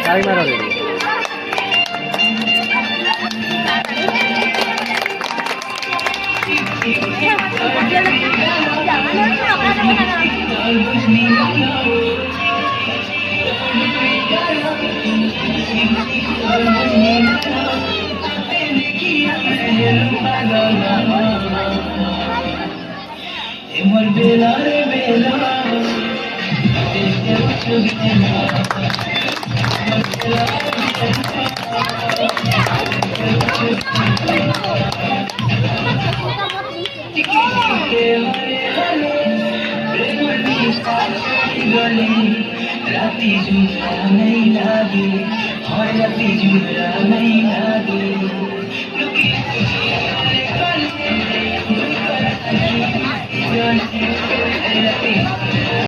শাড়ি মারা দেবে। এমর বেলা রে বেলা राती जुड़ा नहीं लागे और राती जुड़ा नहीं लागे